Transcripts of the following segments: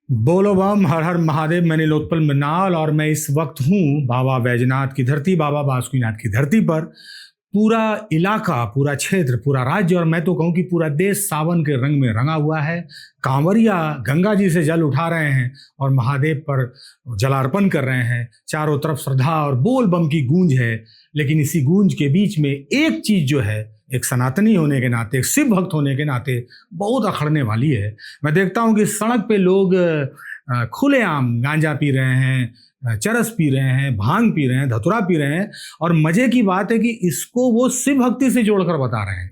बोलो बम हर हर महादेव। मैं नीलोत्पल मृणाल और मैं इस वक्त हूँ बाबा बैजनाथ की धरती, बाबा बासुकीनाथ की धरती पर। पूरा इलाका, पूरा क्षेत्र, पूरा राज्य और मैं तो कहूँ कि पूरा देश सावन के रंग में रंगा हुआ है। कांवरिया गंगा जी से जल उठा रहे हैं और महादेव पर जलार्पण कर रहे हैं। चारों तरफ श्रद्धा और बोल बम की गूंज है। लेकिन इसी गूंज के बीच में एक चीज जो है, एक सनातनी होने के नाते, एक शिव भक्त होने के नाते बहुत अखड़ने वाली है। मैं देखता हूँ कि सड़क पे लोग खुलेआम गांजा पी रहे हैं, चरस पी रहे हैं, भांग पी रहे हैं, धतूरा पी रहे हैं। और मजे की बात है कि इसको वो शिव भक्ति से जोड़कर बता रहे हैं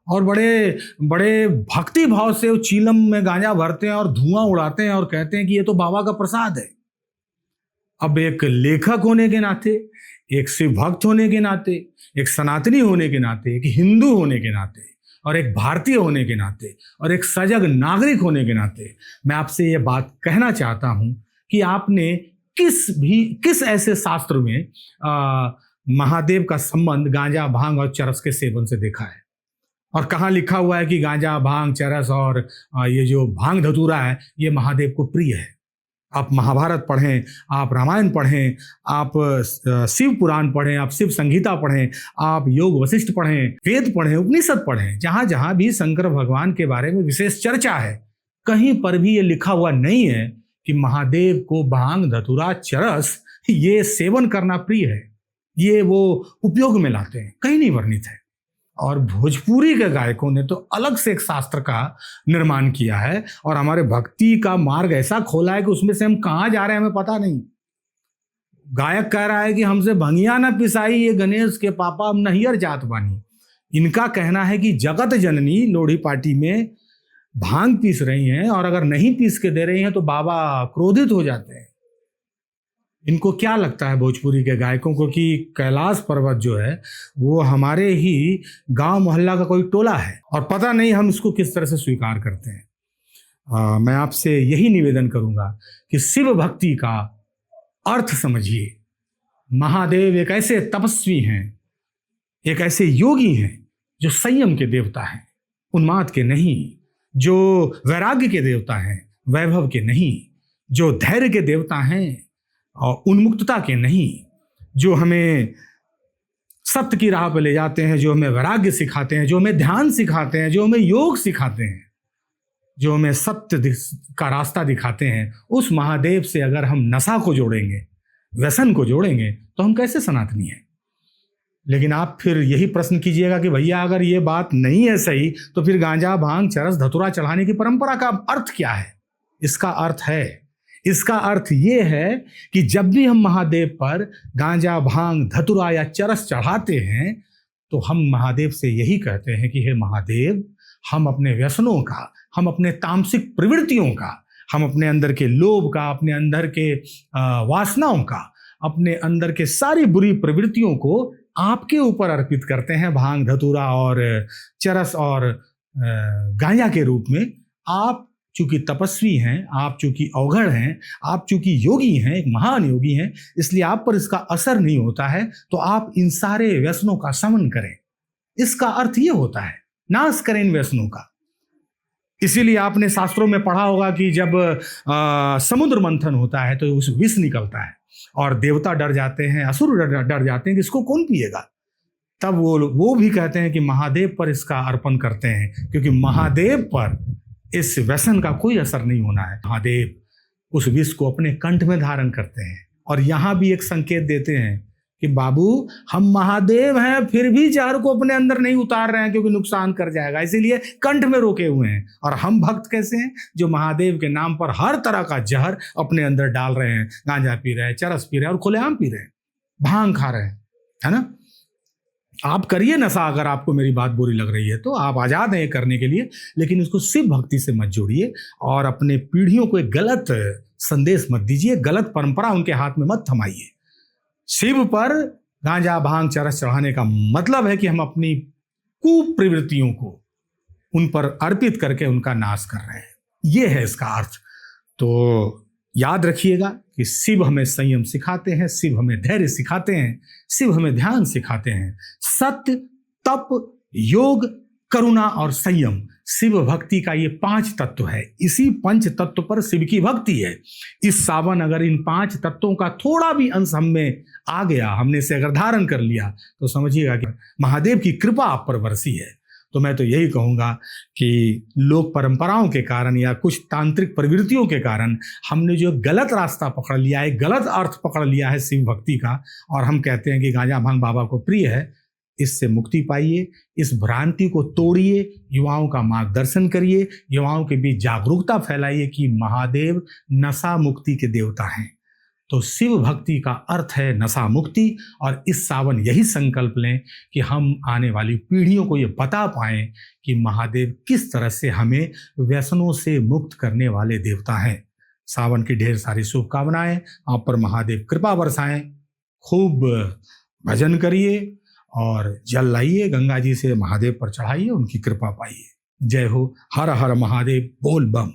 और बड़े बड़े भक्ति भाव से वो चीलम में गांजा भरते हैं और धुआं उड़ाते हैं और कहते हैं कि ये तो बाबा का प्रसाद है। अब एक लेखक होने के नाते, एक शिव भक्त होने के नाते, एक सनातनी होने के नाते, एक हिंदू होने के नाते और एक भारतीय होने के नाते और एक सजग नागरिक होने के नाते मैं आपसे ये बात कहना चाहता हूं कि आपने किस ऐसे शास्त्र में महादेव का संबंध गांजा, भांग और चरस के सेवन से देखा है? और कहाँ लिखा हुआ है कि गांजा, भांग, चरस और ये जो भांग धतूरा है ये महादेव को प्रिय है? आप महाभारत पढ़ें, आप रामायण पढ़ें, आप शिव पुराण पढ़ें, आप शिव संहिता पढ़ें, आप योग वशिष्ठ पढ़ें, वेद पढ़ें, उपनिषद पढ़ें, जहाँ जहाँ भी शंकर भगवान के बारे में विशेष चर्चा है, कहीं पर भी ये लिखा हुआ नहीं है कि महादेव को भांग, धतूरा, चरस ये सेवन करना प्रिय है, ये वो उपयोग में लाते हैं, कहीं नहीं वर्णित है। और भोजपुरी के गायकों ने तो अलग से एक शास्त्र का निर्माण किया है और हमारे भक्ति का मार्ग ऐसा खोला है कि उसमें से हम कहाँ जा रहे हैं हमें पता नहीं। गायक कह रहा है कि हमसे भंगिया न पिसाई ये गणेश के पापा, हम नहियर जात बानी। इनका कहना है कि जगत जननी लोढ़ी पार्टी में भांग पीस रही हैं और अगर नहीं पीस के दे रही हैं तो बाबा क्रोधित हो जाते हैं। इनको क्या लगता है भोजपुरी के गायकों को कि कैलाश पर्वत जो है वो हमारे ही गांव मोहल्ला का कोई टोला है और पता नहीं हम इसको किस तरह से स्वीकार करते हैं। मैं आपसे यही निवेदन करूंगा कि शिव भक्ति का अर्थ समझिए। महादेव एक ऐसे तपस्वी हैं, एक ऐसे योगी हैं जो संयम के देवता हैं, उन्माद के नहीं, जो वैराग्य के देवता हैं, वैभव के नहीं, जो धैर्य के देवता हैं और उन्मुक्तता के नहीं, जो हमें सत्य की राह पर ले जाते हैं, जो हमें वैराग्य सिखाते हैं, जो हमें ध्यान सिखाते हैं, जो हमें योग सिखाते हैं, जो हमें सत्य का रास्ता दिखाते हैं। उस महादेव से अगर हम नशा को जोड़ेंगे, व्यसन को जोड़ेंगे तो हम कैसे सनातनी हैं? लेकिन आप फिर यही प्रश्न कीजिएगा कि भैया अगर ये बात नहीं है सही तो फिर गांजा, भांग, चरस, धतूरा चढ़ाने की परंपरा का अर्थ क्या है? इसका अर्थ ये है कि जब भी हम महादेव पर गांजा, भांग, धतूरा या चरस चढ़ाते हैं तो हम महादेव से यही कहते हैं कि हे महादेव, हम अपने व्यसनों का, हम अपने तामसिक प्रवृत्तियों का, हम अपने अंदर के लोभ का, अपने अंदर के वासनाओं का, अपने अंदर के सारी बुरी प्रवृत्तियों को आपके ऊपर अर्पित करते हैं भांग, धतूरा और चरस और गांजा के रूप में। आप चूंकि तपस्वी हैं, आप चूंकि अवघड़ हैं, आप चूंकि योगी हैं, एक महान योगी हैं, इसलिए आप पर इसका असर नहीं होता है, तो आप इन सारे व्यसनों का शमन करें। इसका अर्थ ये होता है, नाश करें इन व्यसनों का। इसीलिए आपने शास्त्रों में पढ़ा होगा कि जब समुद्र मंथन होता है तो उस विष निकलता है और देवता डर जाते हैं, असुर डर जाते हैं कि इसको कौन पिएगा। तब वो भी कहते हैं कि महादेव पर इसका अर्पण करते हैं, क्योंकि महादेव पर इस व्यसन का कोई असर नहीं होना है। महादेव उस विष को अपने कंठ में धारण करते हैं और यहाँ भी एक संकेत देते हैं कि बाबू, हम महादेव हैं फिर भी जहर को अपने अंदर नहीं उतार रहे हैं क्योंकि नुकसान कर जाएगा, इसीलिए कंठ में रोके हुए हैं। और हम भक्त कैसे हैं? जो महादेव के नाम पर हर तरह का जहर अपने अंदर डाल रहे हैं, गांजा पी रहे हैं, चरस पी रहे हैं और खुलेआम पी रहे हैं, भांग खा रहे हैं, है ना। आप करिए नशा, अगर आपको मेरी बात बुरी लग रही है तो आप आजाद हैं करने के लिए, लेकिन इसको शिव भक्ति से मत जोड़िए और अपने पीढ़ियों को एक गलत संदेश मत दीजिए, गलत परंपरा उनके हाथ में मत थमाइए। शिव पर गांजा, भांग, चरस चढ़ाने का मतलब है कि हम अपनी कुप्रवृत्तियों को उन पर अर्पित करके उनका नाश कर रहे हैं, ये है इसका अर्थ। तो याद रखिएगा कि शिव हमें संयम सिखाते हैं, शिव हमें धैर्य सिखाते हैं, शिव हमें ध्यान सिखाते हैं। सत्य, तप, योग, करुणा और संयम शिव भक्ति का ये 5 तत्व है। इसी पंच तत्व पर शिव की भक्ति है। इस सावन अगर इन 5 तत्वों का थोड़ा भी अंश हम में आ गया, हमने से अगर धारण कर लिया, तो समझिएगा कि महादेव की कृपा आप पर बरसी है। तो मैं तो यही कहूँगा कि लोक परंपराओं के कारण या कुछ तांत्रिक प्रवृत्तियों के कारण हमने जो गलत रास्ता पकड़ लिया है, गलत अर्थ पकड़ लिया है शिव भक्ति का, और हम कहते हैं कि गांजा भांग बाबा को प्रिय है, इससे मुक्ति पाइए। इस भ्रांति को तोड़िए, युवाओं का मार्गदर्शन करिए, युवाओं के बीच जागरूकता फैलाइए कि महादेव नशा मुक्ति के देवता हैं। तो शिव भक्ति का अर्थ है नशा मुक्ति। और इस सावन यही संकल्प लें कि हम आने वाली पीढ़ियों को ये बता पाएं कि महादेव किस तरह से हमें व्यसनों से मुक्त करने वाले देवता हैं। सावन की ढेर सारी शुभकामनाएं, आप पर महादेव कृपा बरसाएं। खूब भजन करिए और जल लाइए, गंगा जी से महादेव पर चढ़ाइए, उनकी कृपा पाइए। जय हो। हर हर महादेव। बोल बम।